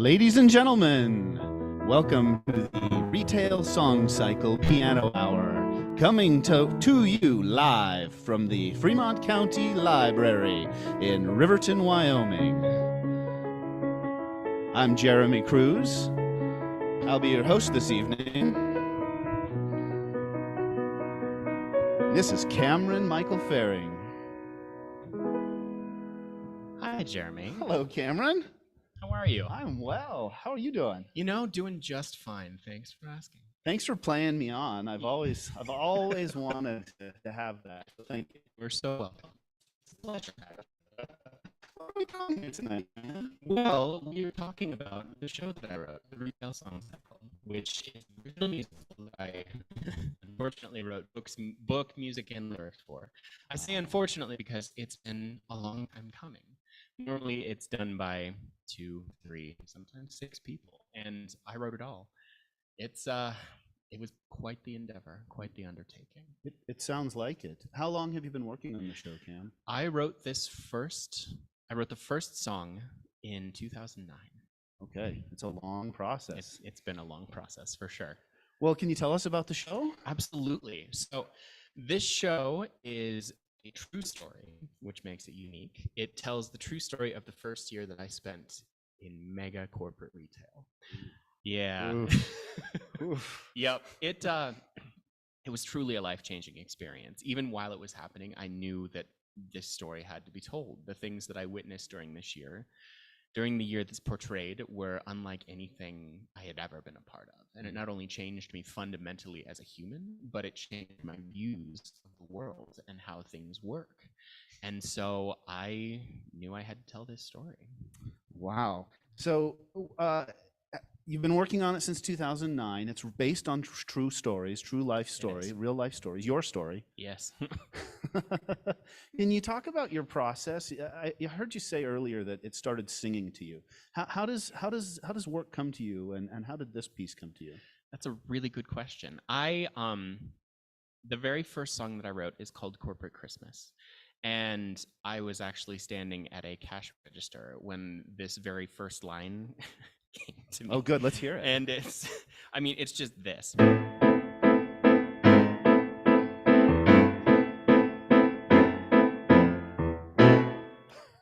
Ladies and gentlemen, welcome to the Retail Song Cycle Piano Hour, coming to you live from the Fremont County Library in Riverton, Wyoming. I'm Jeremy Cruz. I'll be your host this evening. This is Cameron Michael Faring. Hi, Jeremy. Hello, Cameron. How are you? I'm well. How are you doing? You know, doing just fine. Thanks for asking. Thanks for playing me on. I've always wanted to have that. So thank you. We're so welcome. It's a pleasure. What are we talking about tonight, man? Well, we are talking about the show that I wrote, the Retail Song Cycle, which is a original musical that I unfortunately wrote book, music, and lyrics for. I say unfortunately because it's been a long time coming. Normally, it's done by 2, 3, sometimes 6 people, and I wrote it all. It was quite the endeavor, quite the undertaking. It sounds like it. How long have you been working on the show, Cam? I wrote the first song in 2009. Okay, it's a long process. It's been a long process for sure. Well, can you tell us about the show? Absolutely. So this show is a true story, which makes it unique. It tells the true story of the first year that I spent in mega corporate retail. Yeah. Oof. Yep. It was truly a life-changing experience. Even while it was happening, I knew that this story had to be told. The things that I witnessed during the year that's portrayed, were unlike anything I had ever been a part of. And it not only changed me fundamentally as a human, but it changed my views of the world and how things work. And so I knew I had to tell this story. Wow. So you've been working on it since 2009. It's based on true stories, true life story, real life stories, your story. Yes. Can you talk about your process? I heard you say earlier that it started singing to you. How does work come to you, and how did this piece come to you? That's a really good question. The very first song that I wrote is called Corporate Christmas. And I was actually standing at a cash register when this very first line came to me. Oh, good. Let's hear it. And it's just this.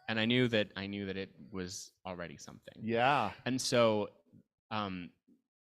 And I knew that it was already something. Yeah. And so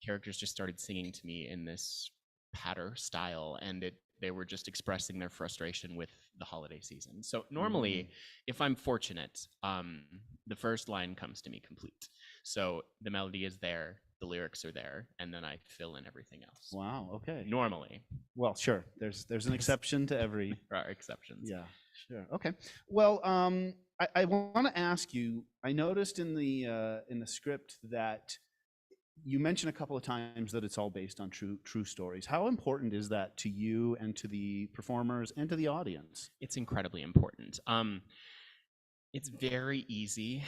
characters just started singing to me in this patter style, and they were just expressing their frustration with the holiday season. So normally, if I'm fortunate, the first line comes to me complete. So the melody is there, the lyrics are there, and then I fill in everything else. Wow. Okay. Normally. Well, sure. There's an exception to every. There are exceptions. Yeah. Sure. Okay. Well, I want to ask you. I noticed in the script that you mentioned a couple of times that it's all based on true stories. How important is that to you and to the performers and to the audience? It's incredibly important. It's very easy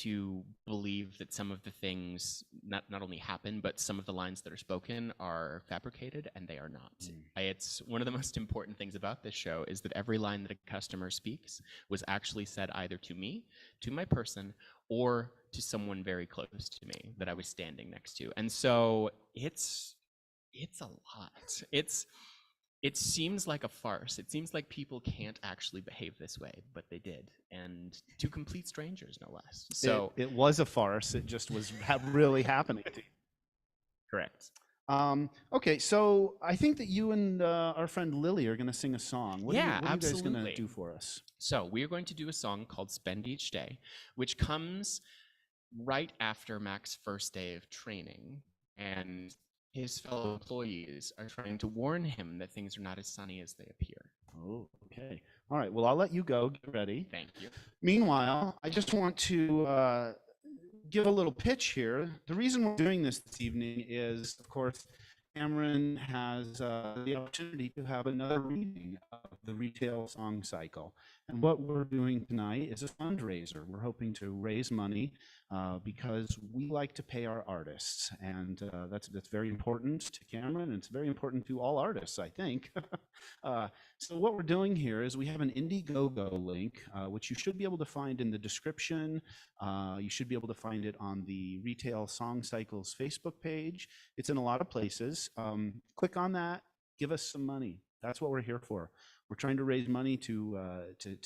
to believe that some of the things not only happen, but some of the lines that are spoken are fabricated, and they are not. It's one of the most important things about this show is that every line that a customer speaks was actually said either to me, to my person, or to someone very close to me that I was standing next to. And so it's a lot. It seems like a farce. It seems like people can't actually behave this way, but they did, and to complete strangers, no less. So it was a farce. It just was really happening to you. Correct. Okay, so I think that you and our friend Lily are going to sing a song. What are you guys going to do for us? So we are going to do a song called Spend Each Day, which comes right after Mac's first day of training, and his fellow employees are trying to warn him that things are not as sunny as they appear. Oh, okay. All right, well, I'll let you go. Get ready. Thank you. Meanwhile, I just want to give a little pitch here. The reason we're doing this evening is, of course, Cameron has the opportunity to have another reading of the Retail Song Cycle. And what we're doing tonight is a fundraiser. We're hoping to raise money because we like to pay our artists, and that's very important to Cameron, and it's very important to all artists, I think. So what we're doing here is we have an Indiegogo link, which you should be able to find in the description. You should be able to find it on the Retail Song Cycles Facebook page. It's in a lot of places. Click on that, give us some money. That's what we're here for. We're trying to raise money to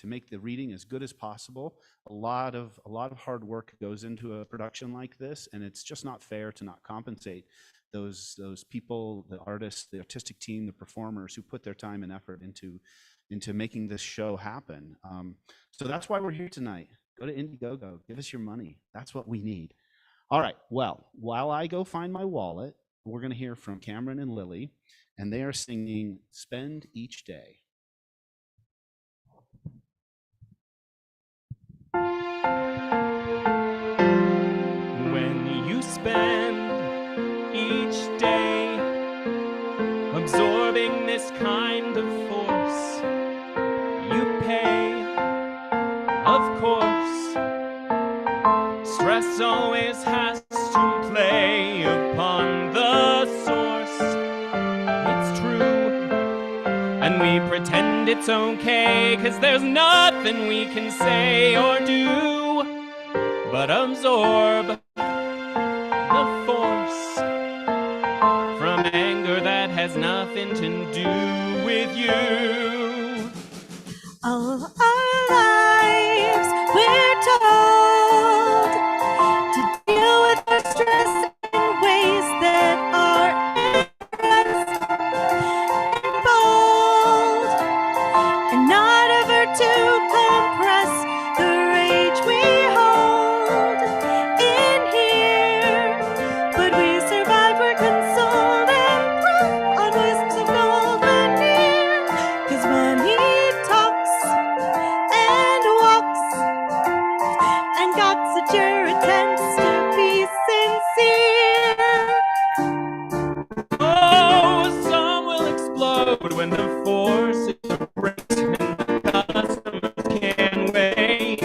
make the reading as good as possible. A lot of hard work goes into a production like this, and it's just not fair to not compensate those people, the artists, the artistic team, the performers who put their time and effort into making this show happen. So that's why we're here tonight. Go to Indiegogo, give us your money. That's what we need. All right. Well, while I go find my wallet, we're going to hear from Cameron and Lily, and they are singing "Spend Each Day." When you spend each day absorbing this kind of force, you pay, of course. Stress always has to play upon the source. It's true, and we pretend it's okay, 'cause there's nothing we can say or do but absorb the force from anger that has nothing to do with you. All our lives we're told to deal with our stress in ways that are impressed and bold, and not ever to compress the rage we hold in here. But we survive, we're consoled, and through on wisps of gold we're near. 'Cause when he talks and walks and got such irritants to be sincere. Oh, some will explode when the force is erased and the customers can wait.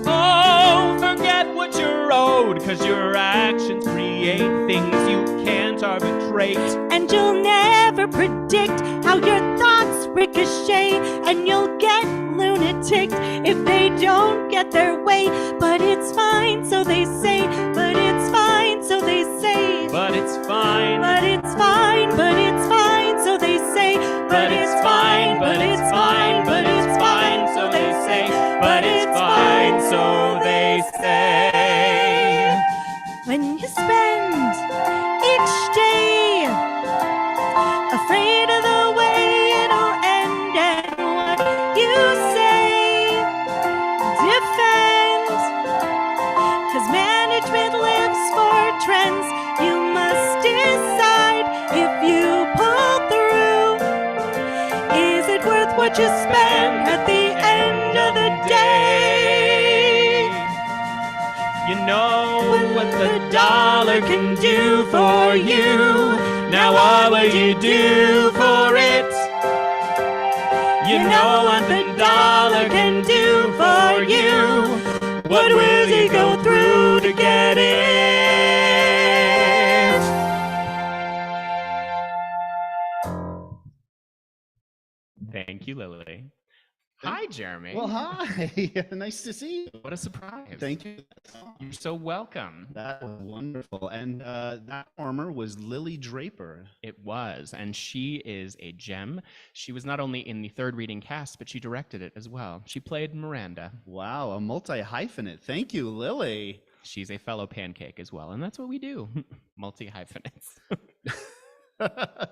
Oh, forget what you're owed, 'cause your actions create things you can't arbitrate. And you'll never predict how your thoughts ricochet, and you'll get lunaticked if they don't get their way. But it's fine, so they say. But it's fine, so they say. But it's fine. But it's fine, but it's fine, so they say. But it's fine, but it's fine, but it's fine, so they say. But it's fine, so they say. When you spend each day afraid of the way it'll end, and what you say defend, 'cause management lives for trends. You must decide if you pull through. Is it worth what you spend at the end of the day? You know what the dollar can do for you. Now what would you do for it? You know what the dollar can do for you. What will you go through to get it? Thank you, Lily. Hi, Jeremy. Well, hi. Nice to see you. What a surprise. Thank you. You're so welcome. That was wonderful. And that performer was Lily Draper. It was, and she is a gem. She was not only in the third reading cast, but she directed it as well. She played Miranda. Wow, a multi-hyphenate. Thank you, Lily. She's a fellow pancake as well, and that's what we do. Multi-hyphenates.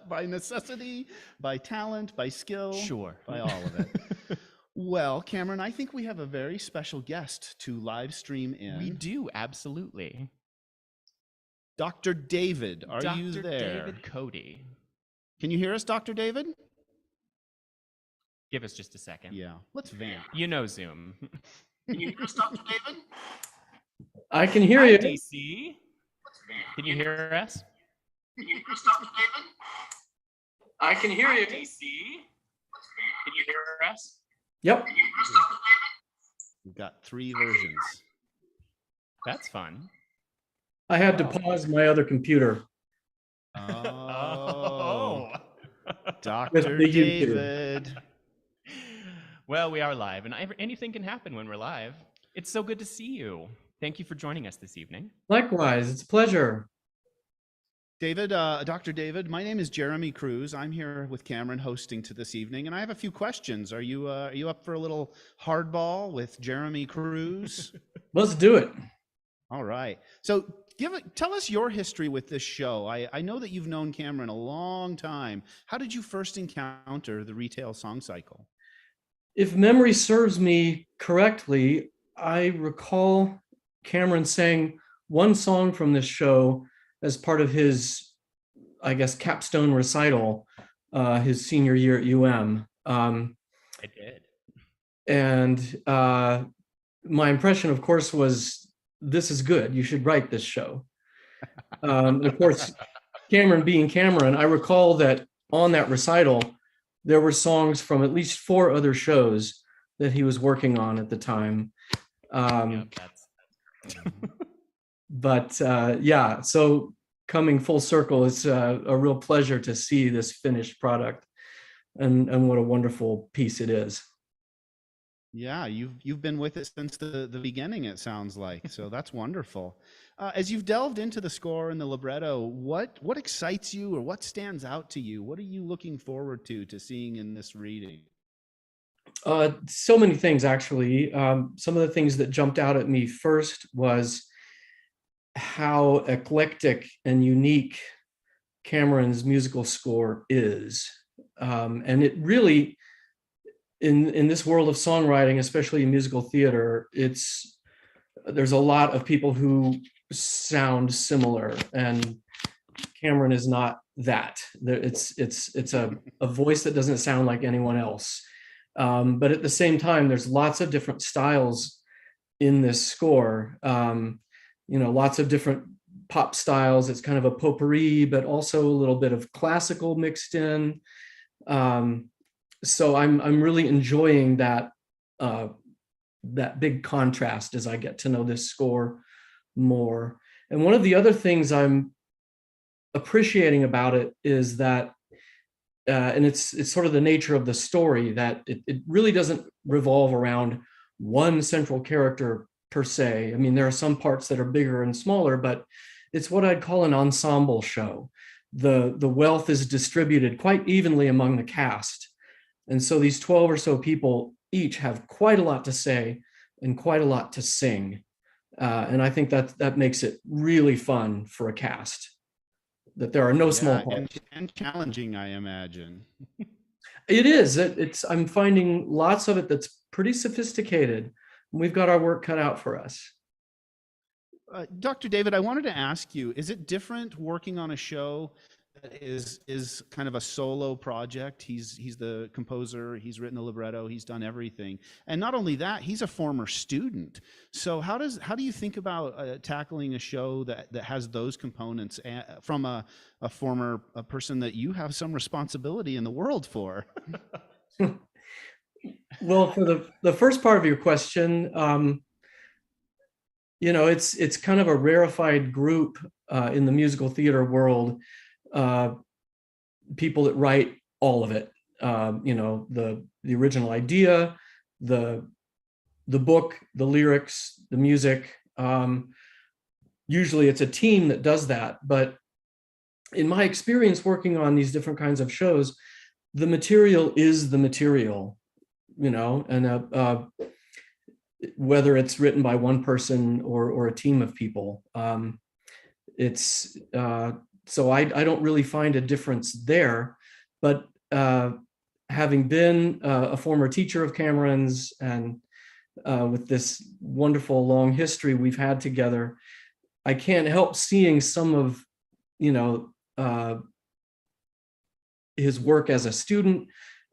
By necessity, by talent, by skill. Sure. By all of it. Well, Cameron, I think we have a very special guest to live stream in. We do, absolutely. Dr. David, are you there? Dr. David Cody. Can you hear us, Dr. David? Give us just a second. Yeah, let's vamp. You know Zoom. Can you hear us, Dr. David? I can hear Hi, you. DC. Can you hear us? Can you hear us, Dr. David? I can hear you. DC. Can you hear us? Yep. We've got 3 versions. That's fun. I had to Wow. pause my other computer Oh, with Dr. the YouTube. David. Well, we are live, and anything can happen when we're live. It's so good to see you. Thank you for joining us this evening. Likewise, it's a pleasure. David, Dr. David, my name is Jeremy Cruz. I'm here with Cameron hosting to this evening, and I have a few questions. Are you up for a little hardball with Jeremy Cruz? Let's do it. All right. So tell us your history with this show. I know that you've known Cameron a long time. How did you first encounter the retail song cycle? If memory serves me correctly, I recall Cameron sang one song from this show as part of his, I guess, capstone recital, his senior year at UM. I did. And my impression, of course, was this is good. You should write this show. Of course, Cameron being Cameron, I recall that on that recital, there were songs from at least 4 other shows that he was working on at the time. But yeah, so coming full circle, it's a real pleasure to see this finished product, and what a wonderful piece it is. Yeah, you've been with it since the beginning, it sounds like. So that's wonderful. As you've delved into the score and the libretto, what excites you, or what stands out to you? What are you looking forward to seeing in this reading? So many things, actually. Some of the things that jumped out at me first was how eclectic and unique Cameron's musical score is. And it really, in this world of songwriting, especially in musical theater, there's a lot of people who sound similar, and Cameron is not that. It's a voice that doesn't sound like anyone else. But at the same time, there's lots of different styles in this score. Lots of different pop styles. It's kind of a potpourri, but also a little bit of classical mixed in. So I'm really enjoying that big contrast as I get to know this score more. And one of the other things I'm appreciating about it is that, and it's sort of the nature of the story, that it really doesn't revolve around one central character per se. I mean, there are some parts that are bigger and smaller, but it's what I'd call an ensemble show. The wealth is distributed quite evenly among the cast. And so these 12 or so people each have quite a lot to say and quite a lot to sing. And I think that makes it really fun for a cast, that there are no small parts. And challenging, I imagine. It is. I'm finding lots of it that's pretty sophisticated. We've got our work cut out for us. Dr. David, I wanted to ask you, is it different working on a show that is kind of a solo project? He's the composer, he's written the libretto, he's done everything. And not only that, he's a former student. So how do you think about tackling a show that has those components from a person that you have some responsibility in the world for? Well, for the first part of your question, it's kind of a rarefied group in the musical theater world. People that write all of it, the original idea, the book, the lyrics, the music. Usually it's a team that does that. But in my experience working on these different kinds of shows, the material is the material, and whether it's written by one person or a team of people. So I don't really find a difference there, but having been a former teacher of Cameron's, and with this wonderful long history we've had together, I can't help seeing some of, his work as a student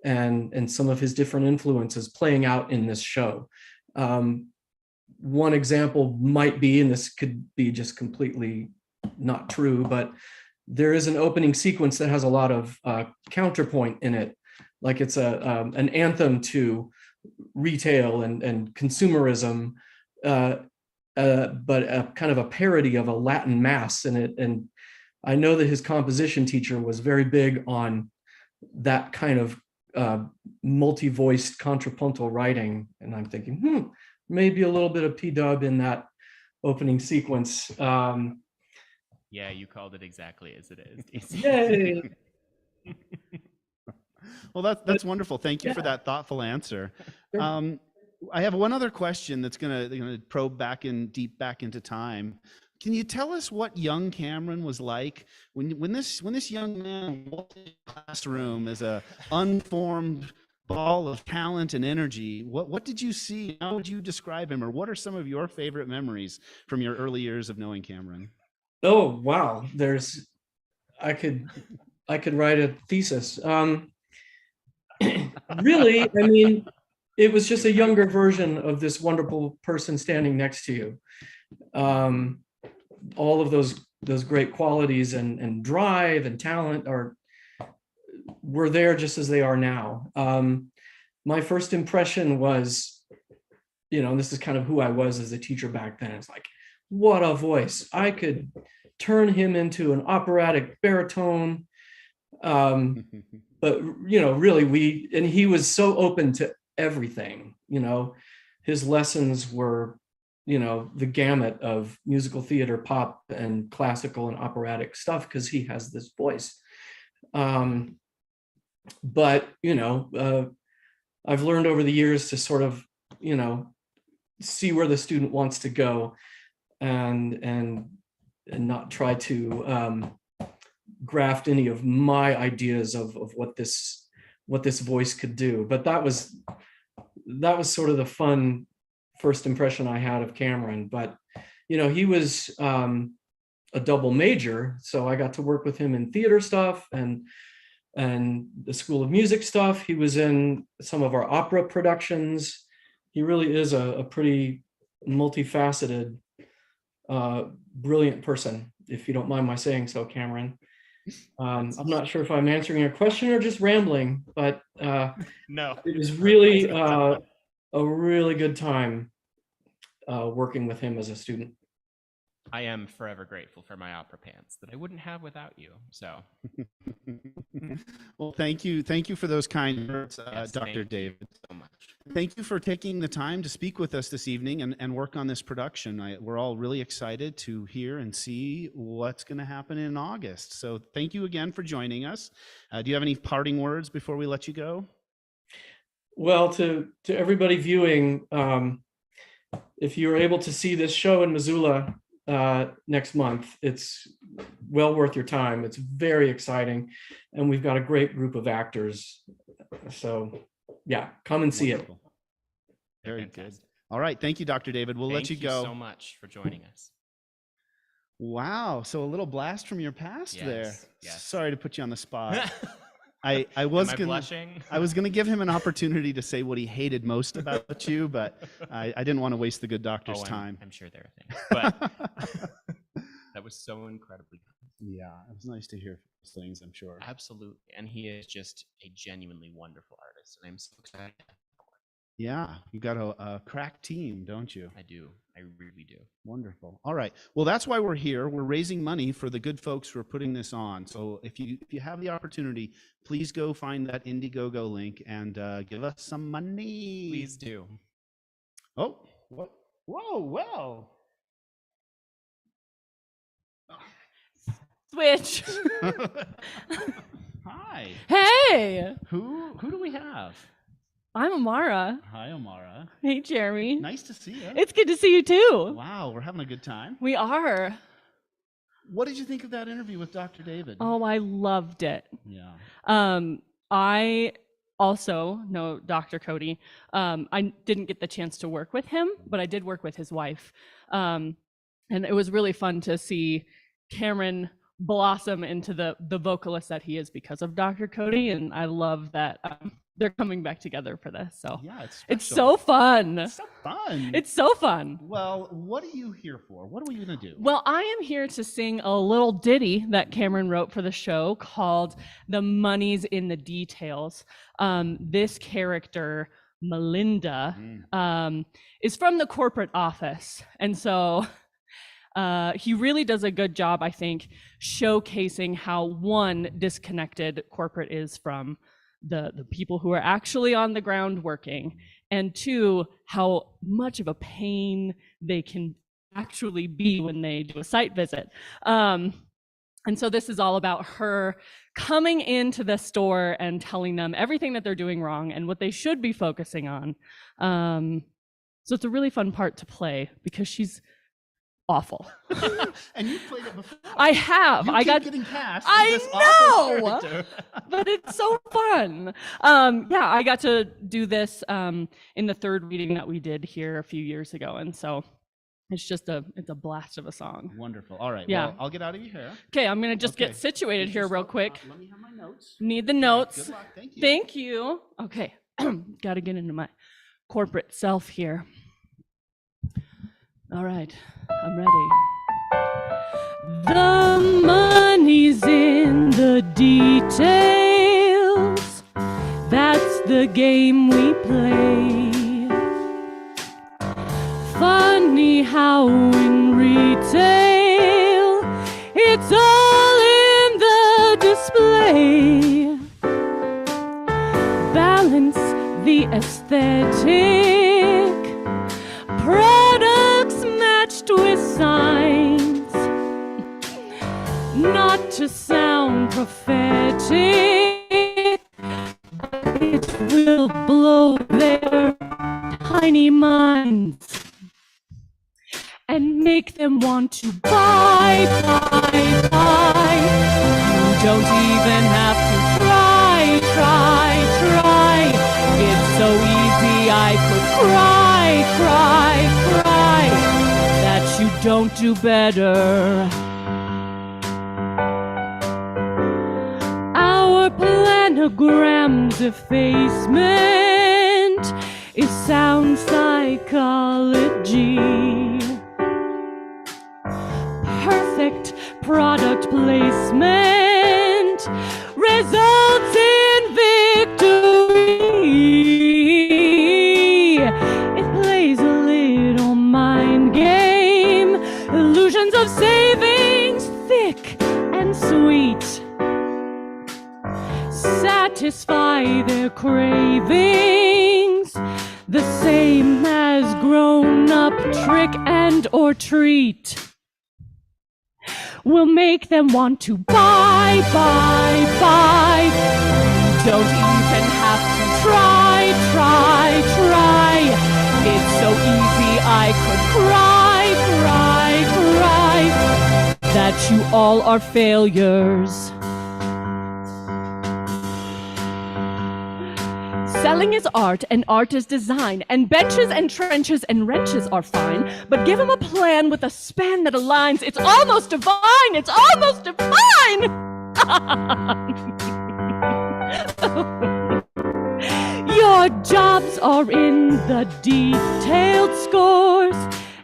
and some of his different influences playing out in this show. One example might be, and this could be just completely not true, but there is an opening sequence that has a lot of counterpoint in it. Like it's an anthem to retail and consumerism. but a kind of a parody of a Latin mass in it. And I know that his composition teacher was very big on that kind of multi-voiced contrapuntal writing. And I'm thinking, maybe a little bit of P-dub in that opening sequence. Yeah, you called it exactly as it is. Yay! Well, that's wonderful. Thank you for that thoughtful answer. Sure. I have one other question that's gonna probe deep back into time. Can you tell us what young Cameron was like when this young man walked into the classroom as a unformed ball of talent and energy? What did you see? How would you describe him, or what are some of your favorite memories from your early years of knowing Cameron? Oh, wow. I could write a thesis. Really, I mean, it was just a younger version of this wonderful person standing next to you. All of those great qualities and drive and talent were there just as they are now. My first impression was, and this is kind of who I was as a teacher back then. It's like, what a voice. I could turn him into an operatic baritone. But, really, and he was so open to everything. His lessons were, the gamut of musical theater, pop, and classical and operatic stuff, because he has this voice. But, I've learned over the years to sort of, see where the student wants to go and not try to graft any of my ideas of what this voice could do. But that was sort of the fun first impression I had of Cameron. But he was a double major, so I got to work with him in theater stuff and the School of Music stuff. He was in some of our opera productions. He really is a pretty multifaceted, brilliant person, if you don't mind my saying so, Cameron. I'm not sure if I'm answering your question or just rambling, but No, it was really a really good time working with him as a student. I am forever grateful for my opera pants that I wouldn't have without you. So, Well, thank you for those kind words, yes, Dr. thank you David. so much. Thank you for taking the time to speak with us this evening and work on this production. We're all really excited to hear and see what's going to happen in August. So thank you again for joining us. Do you have any parting words before we let you go? Well, to everybody viewing, if you're able to see this show in Missoula next month, it's well worth your time. It's very exciting, and we've got a great group of actors. So yeah, come and see it. Wonderful. Very Fantastic. good. All right. Thank you, Dr. David. We'll let you go. Thank you so much for joining us. Wow. So a little blast from your past there. Yes. Sorry to put you on the spot. Am I was I gonna blushing? I was gonna give him an opportunity to say what he hated most about you, but I didn't want to waste the good doctor's time. I'm sure there are things, but that was so incredibly kind. Yeah, it was nice to hear those things, I'm sure. Absolutely, and he is just a genuinely wonderful artist, and I'm so excited. Yeah, you got a crack team, don't you? I do. I really do. Wonderful. All right. Well, that's why we're here. We're raising money for the good folks who are putting this on. So if you have the opportunity, please go find that Indiegogo link and give us some money. Please do. Oh, what? Whoa, well. Switch. Hi. Hey, Who do we have? I'm Amara. Hi, Amara. Hey, Jeremy. Nice to see you. It's good to see you too. Wow, we're having a good time. We are. What did you think of that interview with Dr. David? Oh, I loved it. Yeah. I also know Dr. Cody. I didn't get the chance to work with him, but I did work with his wife. And it was really fun to see Cameron blossom into the vocalist that he is because of Dr. Cody. And I love that they're coming back together for this. So Yeah, it's so fun. It's so fun. It's so fun. Well, what are you here for? What are we going to do? Well, I am here to sing a little ditty that Cameron wrote for the show called The Money's in the Details. This character Melinda, is from the corporate office. And so he really does a good job, I think, showcasing how, one, disconnected corporate is from the people who are actually on the ground working, and two, how much of a pain they can actually be when they do a site visit. And so this is all about her coming into the store and telling them everything that they're doing wrong and what they should be focusing on. So it's a really fun part to play because she's awful. And you played it before. I have. You I keep got getting cast. I as this awful know! character. But it's so fun. Yeah, I got to do this in the third reading that we did here a few years ago, and so it's a blast of a song. Wonderful. All right. Yeah. Well, I'll get out of your hair. Okay, I'm gonna just Okay. get situated here real quick. Let me have my notes. Need the Okay, notes. Good luck. Thank you. Thank you. Okay, got to get into my corporate self here. All right, I'm ready. The money's in the details. That's the game we play. Funny how in retail it's all in the display. Balance the aesthetic, products matched with signs. Not to sound prophetic, but it will blow their tiny minds and make them want to buy. You don't even have to try. It's so easy I could cry that you don't do better. Our planogram's effacement is sound psychology. Perfect product placement results in victory. It plays a little mind game, illusions of savings, thick and sweet. Satisfy their cravings, the same as grown-up trick and or treat. Will make them want to buy. You don't even have to try. It's so easy I could cry that you all are failures. Selling is art, and art is design, and benches and trenches and wrenches are fine, but give them a plan with a span that aligns. It's almost divine! It's almost divine! Your jobs are in the detailed scores,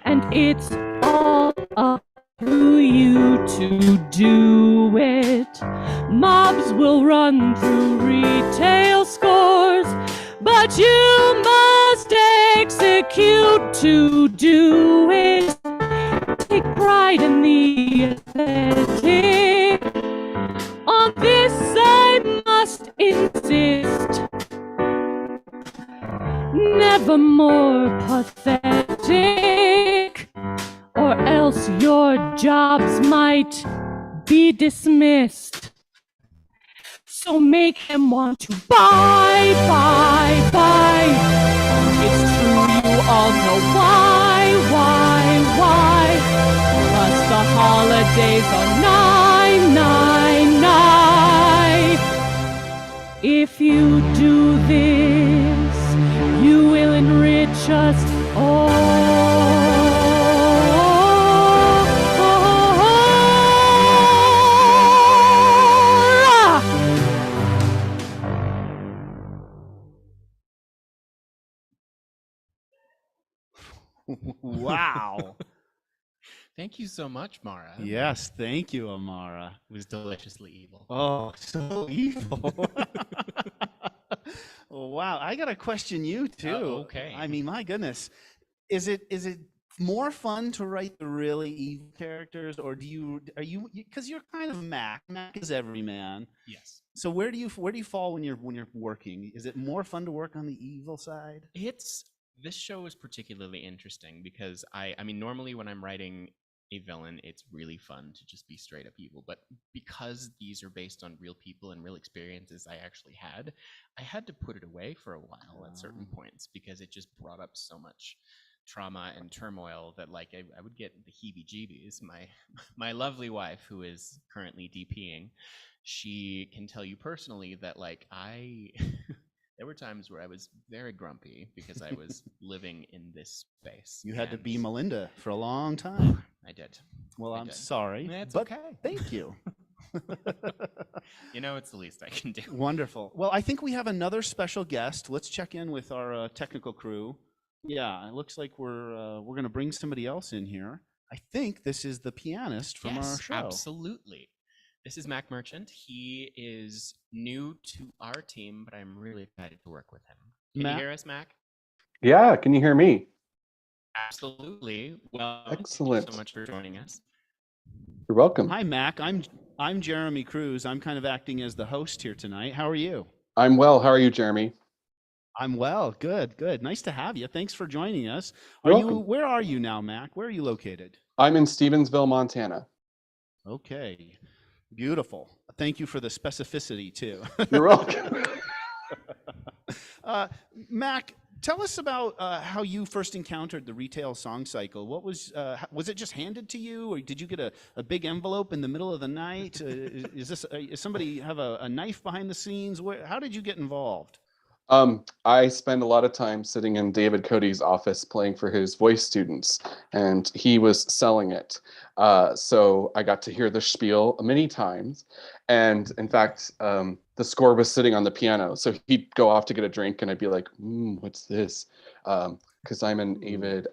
and it's all up to you to do it. Mobs will run through retail scores, but you must execute to do it. Take pride in the aesthetic. On this I must insist. Never more pathetic, or else your jobs might be dismissed. So make him want to buy. It's true, you all know why. Plus the holidays are 999. If you do this, you will enrich us all. Wow. Thank you so much, Mara. Yes, thank you, Amara. It was deliciously evil. Oh, so evil. wow. I got to question you too. Okay. I mean, my goodness. Is it more fun to write the really evil characters, or are you, because you're kind of Mac. Mac is everyman. Yes. So where do you fall when you're working? Is it more fun to work on the evil side? This show is particularly interesting because I mean, normally when I'm writing a villain, it's really fun to just be straight up evil. But because these are based on real people and real experiences I actually had, I had to put it away for a while at certain points because it just brought up so much trauma and turmoil that like I would get the heebie-jeebies. My lovely wife, who is currently DPing, she can tell you personally that like there were times where I was very grumpy because I was living in this space. You had to be and Melinda for a long time. I did. Well, I I'm did. sorry, It's but okay. thank you. You know, it's the least I can do. Wonderful. Well, I think we have another special guest. Let's check in with our technical crew. Yeah, it looks like we're going to bring somebody else in here. I think this is the pianist from our show. Absolutely. This is Mac Merchant. He is new to our team, but I'm really excited to work with him. Can you hear us, Mac? Yeah, can you hear me? Absolutely. Well, Excellent. Thank you so much for joining us. You're welcome. Hi, Mac. I'm Jeremy Cruz. I'm kind of acting as the host here tonight. How are you? I'm well. How are you, Jeremy? I'm well. Good, good. Nice to have you. Thanks for joining us. You're welcome. Where are you now, Mac? Where are you located? I'm in Stevensville, Montana. Okay. Beautiful. Thank you for the specificity too. You're welcome. Mac, tell us about how you first encountered the retail song cycle. What was it just handed to you, or did you get a big envelope in the middle of the night? Is somebody have a knife behind the scenes? How did you get involved? I spend a lot of time sitting in David Cody's office playing for his voice students, and he was selling it. So I got to hear the spiel many times. And in fact, the score was sitting on the piano. So he'd go off to get a drink, and I'd be like, what's this? Because I'm an avid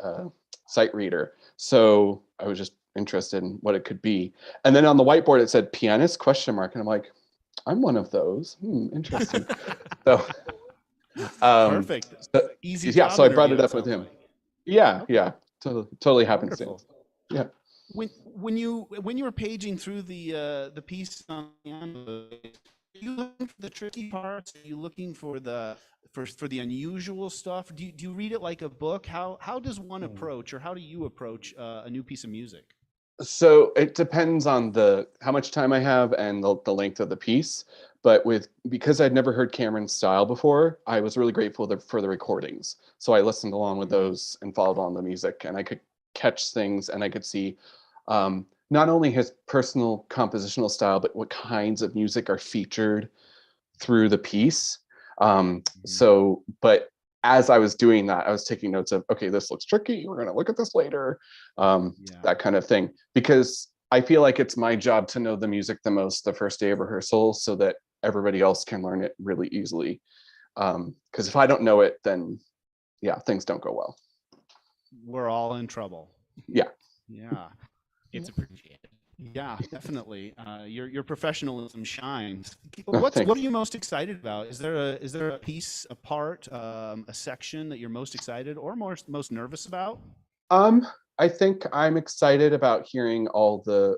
sight reader. So I was just interested in what it could be. And then on the whiteboard, it said pianist ? And I'm like, I'm one of those. Interesting. So. Perfect. So, Easy. Yeah, so I brought it interview, up with him. sounds like. Yeah, Okay. yeah, totally happens. Wonderful. Yeah. When you were paging through the piece on the piano, are you looking for the tricky parts? Are you looking for the unusual stuff? Do you read it like a book? How does one approach, or how do you approach a new piece of music? So it depends on how much time I have and the length of the piece. But because I'd never heard Cameron's style before, I was really grateful for the recordings. So I listened along with those and followed along the music, and I could catch things, and I could see not only his personal compositional style, but what kinds of music are featured through the piece. But as I was doing that, I was taking notes of, okay, this looks tricky. We're going to look at this later, that kind of thing. Because I feel like it's my job to know the music the most the first day of rehearsal, so that everybody else can learn it really easily. Because if I don't know it, then things don't go well. We're all in trouble. Yeah. Yeah. It's appreciated. Yeah, definitely. Your professionalism shines. Oh, What thanks. are you most excited about? Is there a piece, a part, a section that you're most excited or most nervous about? I think I'm excited about hearing all the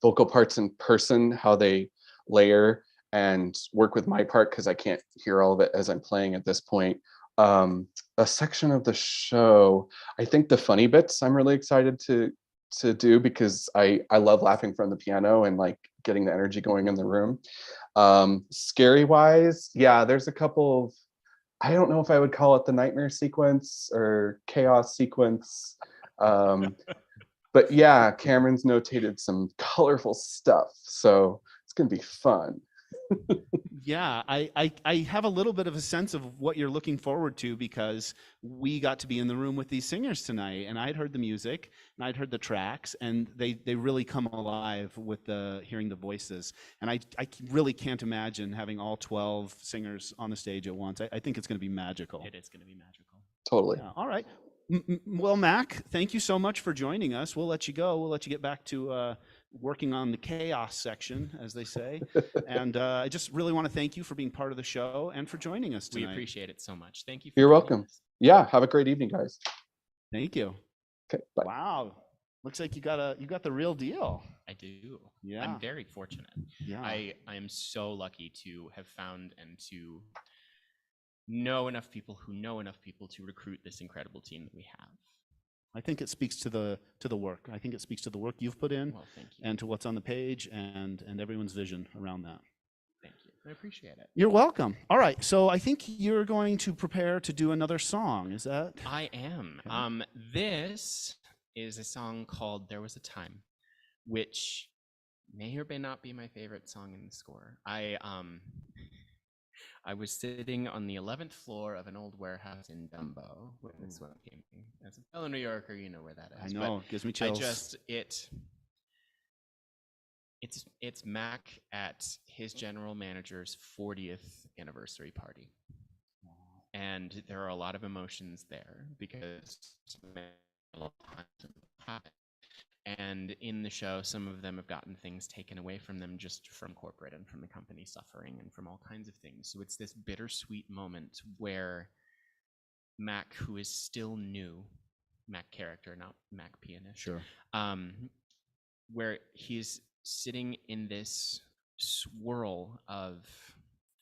vocal parts in person, how they layer and work with my part, because I can't hear all of it as I'm playing at this point. A section of the show, I think the funny bits I'm really excited to do, because I love laughing from the piano and like getting the energy going in the room. Scary wise, there's a couple of, I don't know if I would call it the nightmare sequence or chaos sequence. But yeah, Cameron's notated some colorful stuff, so it's gonna be fun. Yeah, I have a little bit of a sense of what you're looking forward to, because we got to be in the room with these singers tonight, and I'd heard the music and I'd heard the tracks, and they really come alive with hearing the voices. And I really can't imagine having all 12 singers on the stage at once. I think it's going to be magical. It is going to be magical. Totally. Yeah, all right. Well, Mac, thank you so much for joining us. We'll let you go. We'll let you get back to working on the chaos section, as they say. And I just really want to thank you for being part of the show and for joining us We tonight. appreciate it so much. Thank you. For You're joining welcome. us. Yeah, have a great evening, guys. Thank you. Okay, bye. Wow. Looks like you got the real deal. I do. Yeah. I'm very fortunate. Yeah. I am so lucky to have found and to know enough people who know enough people to recruit this incredible team that we have. I think it speaks to the work. I think it speaks to the work you've put in Well, thank you. and to what's on the page and everyone's vision around that. Thank you. I appreciate it. You're welcome. All right. So I think you're going to prepare to do another song. Is that? I am. Okay. This is a song called There Was a Time, which may or may not be my favorite song in the score. I was sitting on the 11th floor of an old warehouse in Dumbo when this one came. As a fellow New Yorker, you know where that I is. know. But Gives me chills. it's Mac at his general manager's 40th anniversary party. And there are a lot of emotions there because a lot of times it happened. And in the show, some of them have gotten things taken away from them just from corporate and from the company suffering and from all kinds of things. So it's this bittersweet moment where Mac, who is still new, Mac character, not Mac pianist, Sure. where he's sitting in this swirl of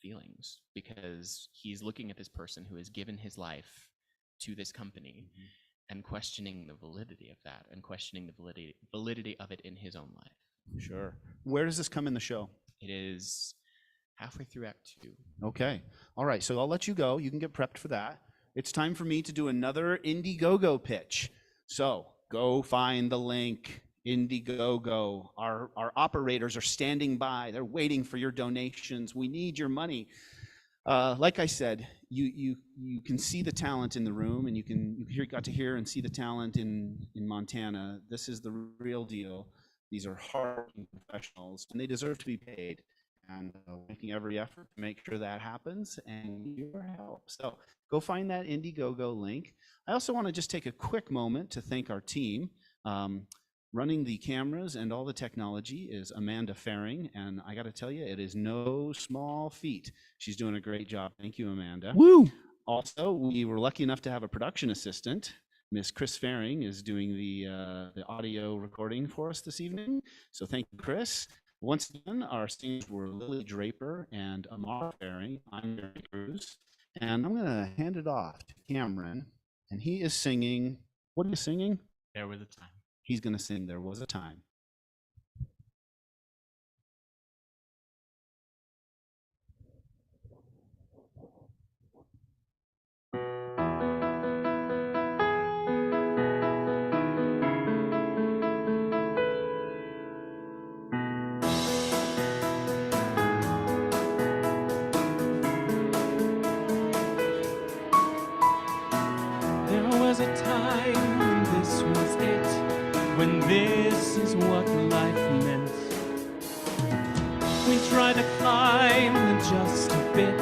feelings because he's looking at this person who has given his life to this company. Mm-hmm. And questioning the validity of that and questioning the validity of it in his own life. Sure. Where does this come in the show? It is halfway through Act 2. Okay. All right. So I'll let you go. You can get prepped for that. It's time for me to do another Indiegogo pitch. So go find the link. Indiegogo. Our operators are standing by. They're waiting for your donations. We need your money. Like I said, you can see the talent in the room, and you got to hear and see the talent in Montana. This is the real deal. These are hardworking professionals, and they deserve to be paid. And making every effort to make sure that happens, and your help. So go find that Indiegogo link. I also want to just take a quick moment to thank our team. Running the cameras and all the technology is Amanda Faring, and I got to tell you, it is no small feat. She's doing a great job. Thank you, Amanda. Woo! Also, we were lucky enough to have a production assistant. Miss Chris Faring is doing the audio recording for us this evening. So thank you, Chris. Once again, our singers were Lily Draper and Amar Faring. I'm Mary Cruz, and I'm going to hand it off to Cameron, and he is singing. What are you singing? There Was a Time. He's going to sing There Was a Time. There was a time when this was it, when this is what life meant. We tried to climb just a bit,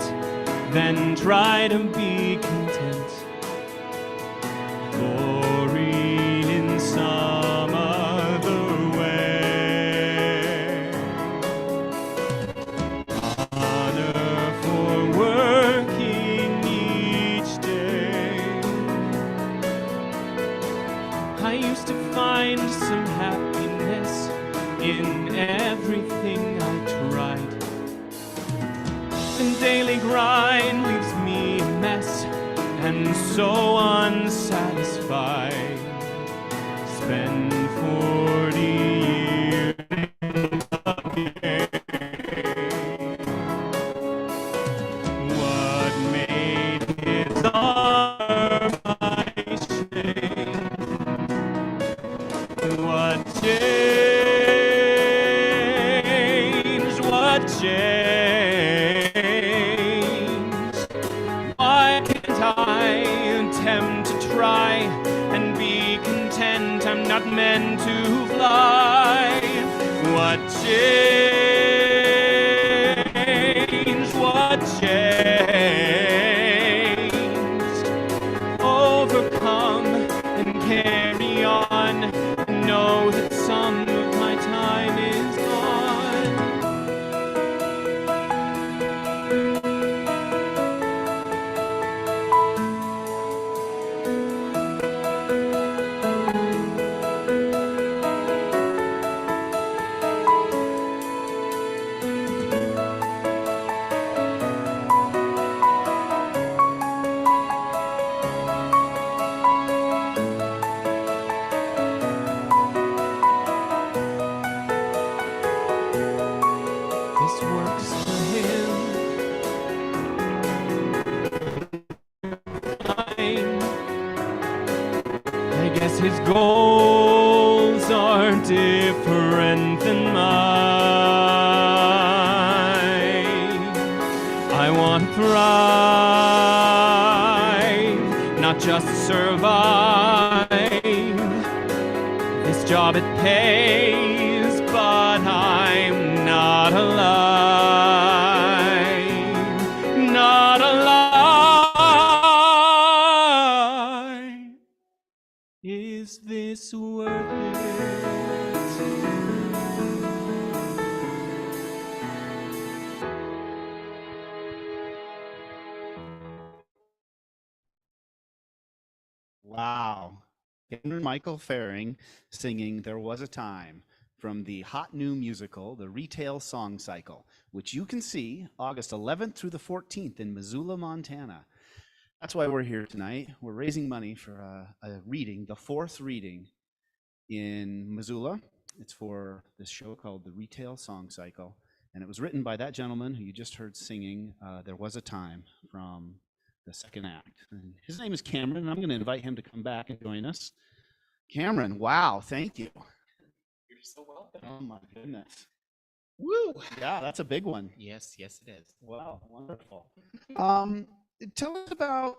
then try to be content. Glory in some other way. Honor for working each day. I used to find some happiness in everything I tried. The daily grind leaves me a mess and so unsatisfied. Spend 40 years again. What made his arm my shame? What changed? What changed? Why can't I attempt to try and be content? I'm not meant to fly. What changed? What changed? Overcome and carry on. Know that some of my time his goals are different than mine. I want to thrive, not just survive. This job, it pays, but I'm not alive. Not alive. Is this worth it? Wow. Cameron Michael Faring singing There Was a Time from the hot new musical, The Retail Song Cycle, which you can see August 11th through the 14th in Missoula, Montana. That's why we're here tonight. We're raising money for a reading, the fourth reading in Missoula. It's for this show called The Retail Song Cycle. And it was written by that gentleman who you just heard singing There Was a Time from the second act. And his name is Cameron, and I'm going to invite him to come back and join us. Cameron, wow, thank you. You're so welcome. Oh my goodness. Woo! Yeah, that's a big one. Yes, yes, it is. Wow, wonderful. Tell us about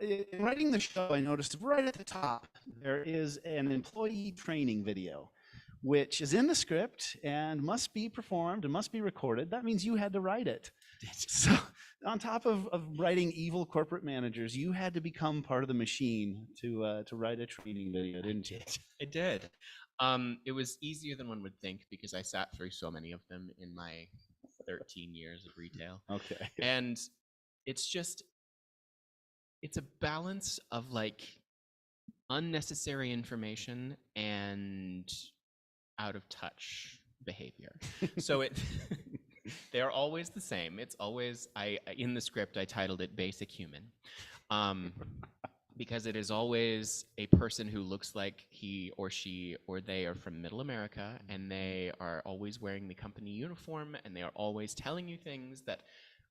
in writing the show. I noticed right at the top there is an employee training video, which is in the script and must be performed and must be recorded. That means you had to write it. So on top of writing evil corporate managers, you had to become part of the machine to write a training video, didn't you? I did. It was easier than one would think because I sat through so many of them in my 13 years of retail. Okay. And it's a balance of like unnecessary information and out of touch behavior. So they're always the same. It's always, in the script, I titled it Basic Human. Because it is always a person who looks like he or she or they are from Middle America, and they are always wearing the company uniform, and they are always telling you things that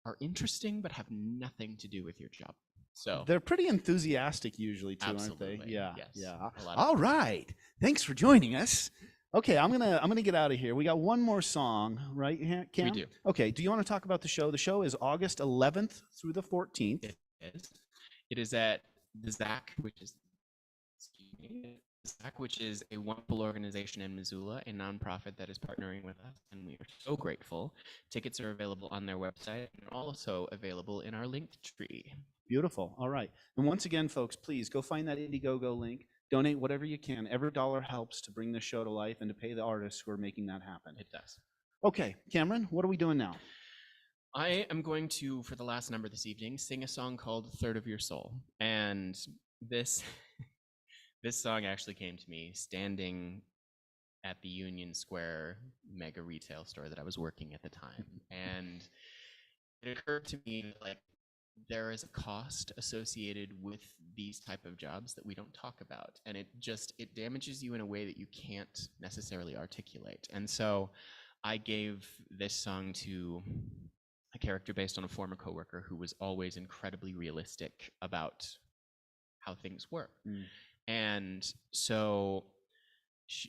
are interesting but have nothing to do with your job. So they're pretty enthusiastic usually too, absolutely, aren't they? Yeah, yes, yeah. a lot of All right. Thanks for joining us. Okay, I'm gonna get out of here. We got one more song, right, Cam? We do. Okay. Do you want to talk about the show? The show is August 11th through the 14th. It is at the ZAC, which is a wonderful organization in Missoula, a nonprofit that is partnering with us, and we are so grateful. Tickets are available on their website and also available in our link tree. Beautiful. All right. And once again, folks, please go find that Indiegogo link. Donate whatever you can. Every dollar helps to bring this show to life and to pay the artists who are making that happen. It does. Okay, Cameron, what are we doing now? I am going to, for the last number this evening, sing a song called Third of Your Soul. And this song actually came to me standing at the Union Square mega retail store that I was working at the time. And it occurred to me that, like, there is a cost associated with these type of jobs that we don't talk about. And it damages you in a way that you can't necessarily articulate. And so I gave this song to a character based on a former coworker who was always incredibly realistic about how things work. And so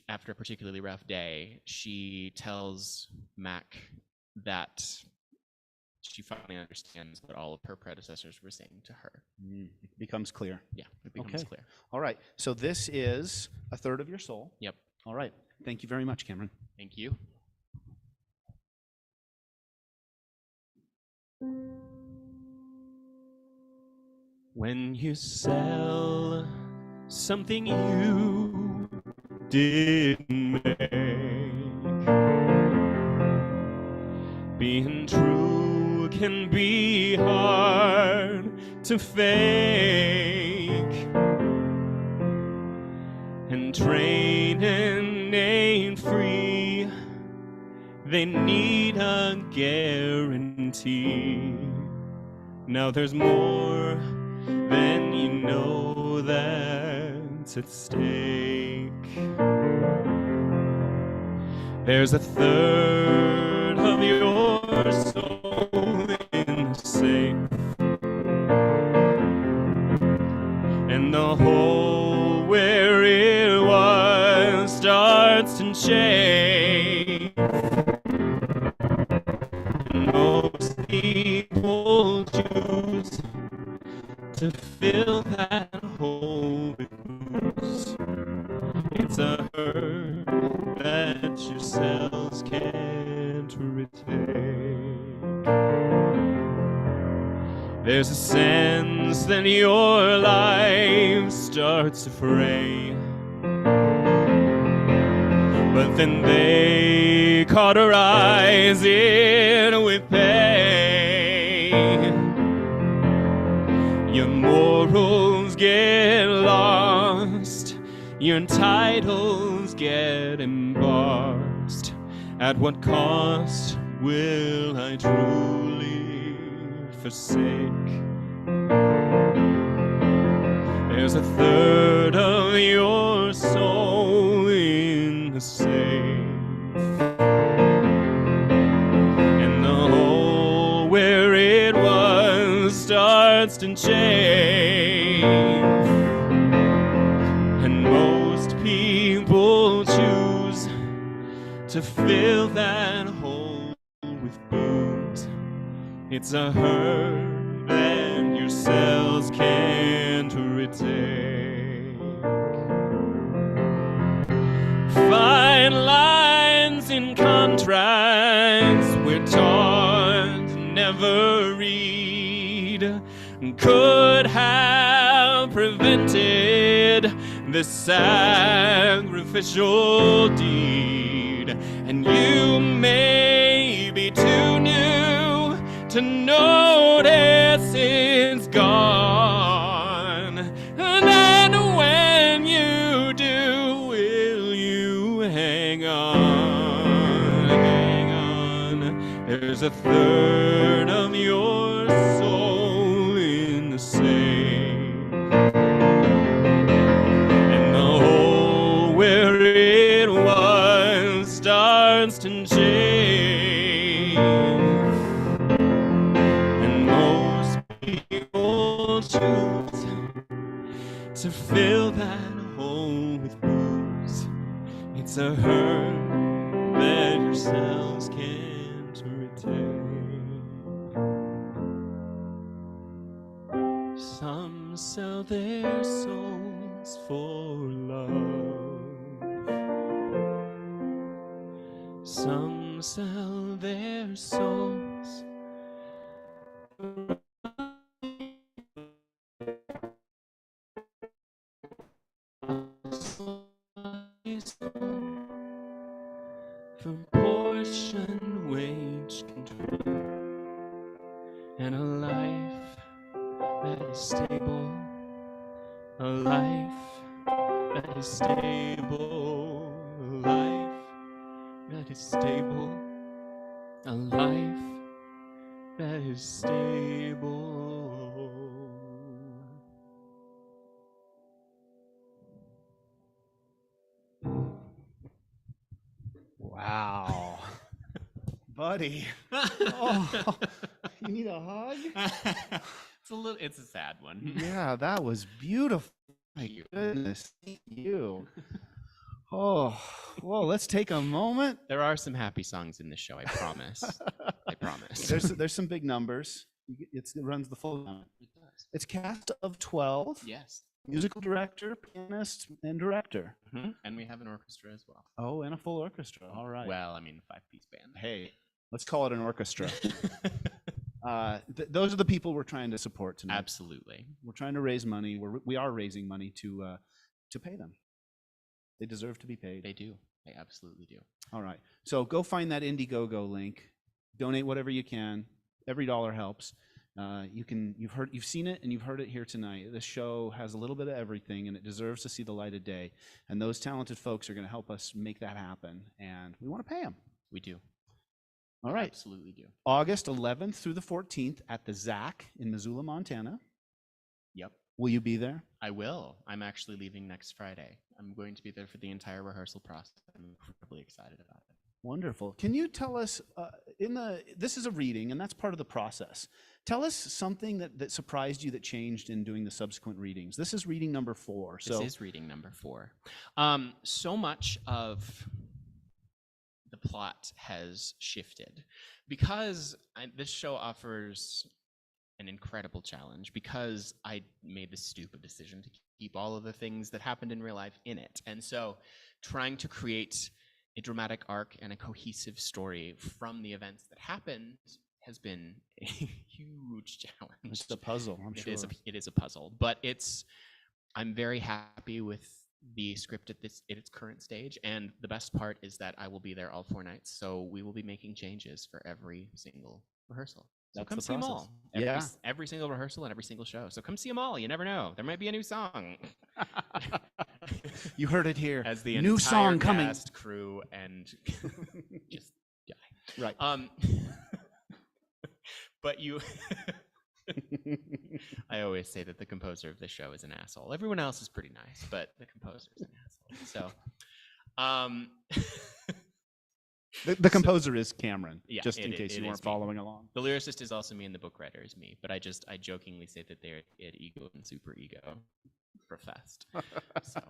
after a particularly rough day, she tells Mac that she finally understands what all of her predecessors were saying to her. It becomes clear. Yeah, it becomes clear. All right. So this is A Third of Your Soul. Yep. All right. Thank you very much, Cameron. Thank you. When you sell something you didn't make, being true can be hard to fake, and training ain't free. They need a guarantee. Now there's more than you know that's at stake. There's a third of your soul in the safe, and the hole where it chafe. Most people choose to fill that hole with booze. It's a hurt that your cells can't retake. There's a sense that your life starts to fray, but then they cauterize it with pain. Your morals get lost, your titles get embossed. At what cost will I truly forsake? There's a third of your soul in the safe, and the hole where it was starts to chafe. And most people choose to fill that hole with booze. It's a hurt that your cells can't retake. Fine lines in contracts we're taught to never read could have prevented this sacrificial deed. And you may be too new to notice it's gone. And when you do, will you hang on? Hang on. There's a third of your soul in the safe, and the hole where it was starts to change. And most people choose to fill that hole with booze. It's a hurt that your cells can't retake. Some sell their souls for love. Some sell their souls for portion wage control, and a life that is stable, a life that is stable, a life that is stable, a life that is stable. Wow. Buddy. Oh, you need a hug? It's a sad one. Yeah, that was beautiful. My Thank you. goodness. Thank you. Oh, well, let's take a moment. There are some happy songs in this show, I promise. I promise. There's some big numbers. It runs the full gamut. It does. It's cast of 12. Yes. Musical director, pianist, and director. And we have an orchestra as well. Oh, and a full orchestra. All right. Well, I mean, 5-piece band. Hey, let's call it an orchestra. Those are the people we're trying to support tonight. Absolutely. We're trying to raise money. We are raising money to pay them. They deserve to be paid. They do. They absolutely do. All right. So go find that Indiegogo link. Donate whatever you can. Every dollar helps. You've seen it and you've heard it here tonight. This show has a little bit of everything, and it deserves to see the light of day. And those talented folks are going to help us make that happen. And we want to pay them. We do. All right. Absolutely do. August 11th through the 14th at the ZAC in Missoula, Montana. Yep. Will you be there? I will. I'm actually leaving next Friday. I'm going to be there for the entire rehearsal process. I'm incredibly excited about it. Wonderful. Can you tell us, this is a reading, and that's part of the process. Tell us something that surprised you that changed in doing the subsequent readings. This is reading number 4. This is reading number 4. So much of the plot has shifted because this show offers an incredible challenge because I made the stupid decision to keep all of the things that happened in real life in it. And so trying to create a dramatic arc and a cohesive story from the events that happened has been a huge challenge. It's a puzzle, I'm sure. It is a puzzle, but I'm very happy with the script at its current stage, and the best part is that I will be there all 4 nights, so we will be making changes for every single rehearsal. So That's come the see them process. all. Every single rehearsal and every single show. So come see them all. You never know. There might be a new song. You heard it here. As the new entire song coming. cast, crew, and just die. Right. But you, I always say that the composer of the show is an asshole. Everyone else is pretty nice, but the composer is an asshole. So, the composer is Cameron, yeah, just in case you weren't following along. The lyricist is also me, and the book writer is me. But I jokingly say that they're ego and super ego professed. So,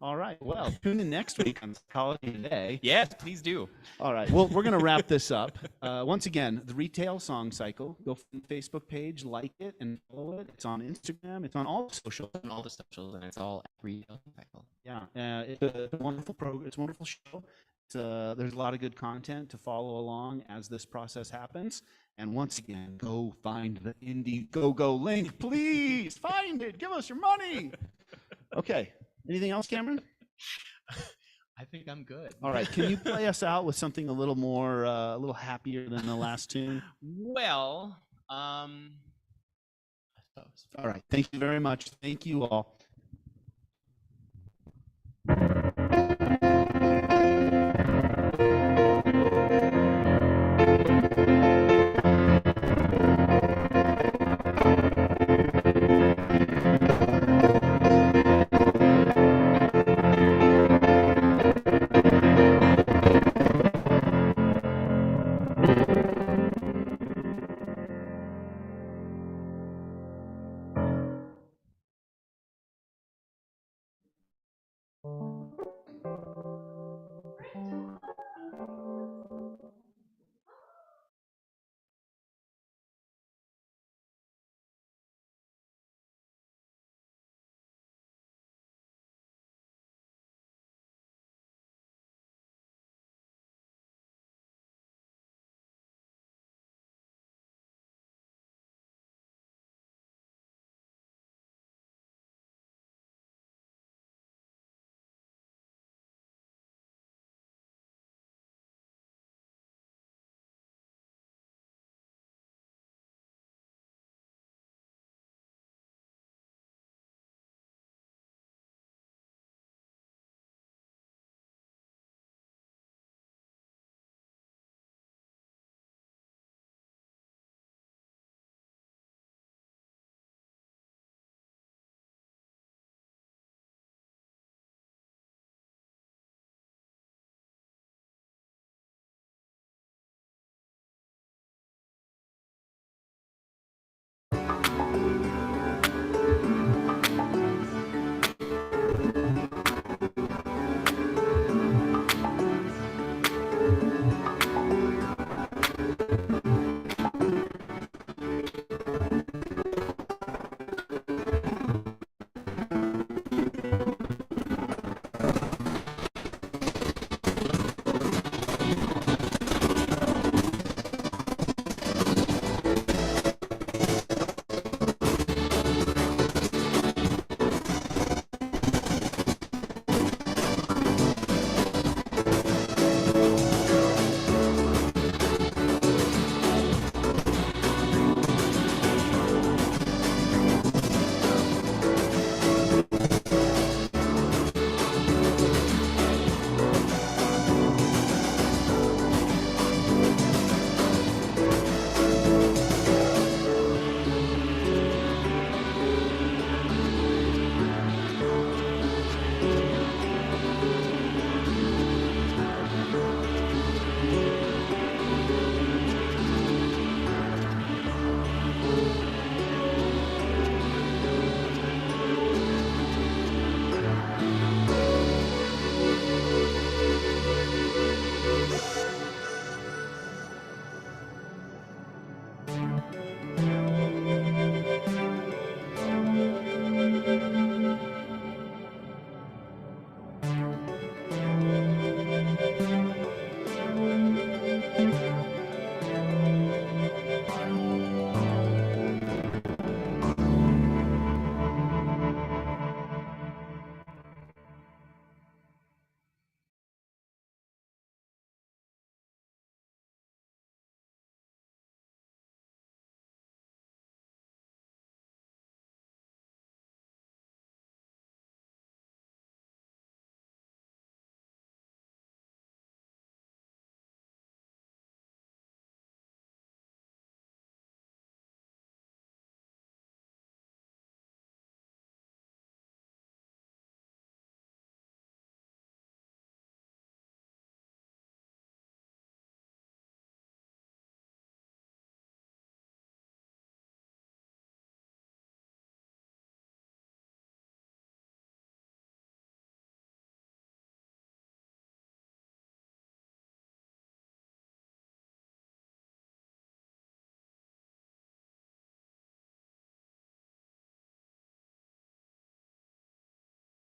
all right. Well, tune in next week on Psychology Today. Yes, please do. All right. Well, we're going to wrap this up. Once again, the Retail Song Cycle. Go from the Facebook page, like it, and follow it. It's on Instagram. It's on all the socials. On all the socials, and it's all at Retail Cycle. Yeah. It's a wonderful program. It's a wonderful show. There's a lot of good content to follow along as this process happens. And once again, go find the Indiegogo link. Please find it. Give us your money. Okay. Anything else, Cameron? I think I'm good. All right. Can you play us out with something a little more, a little happier than the last tune? Well, I suppose. All right. Thank you very much. Thank you all.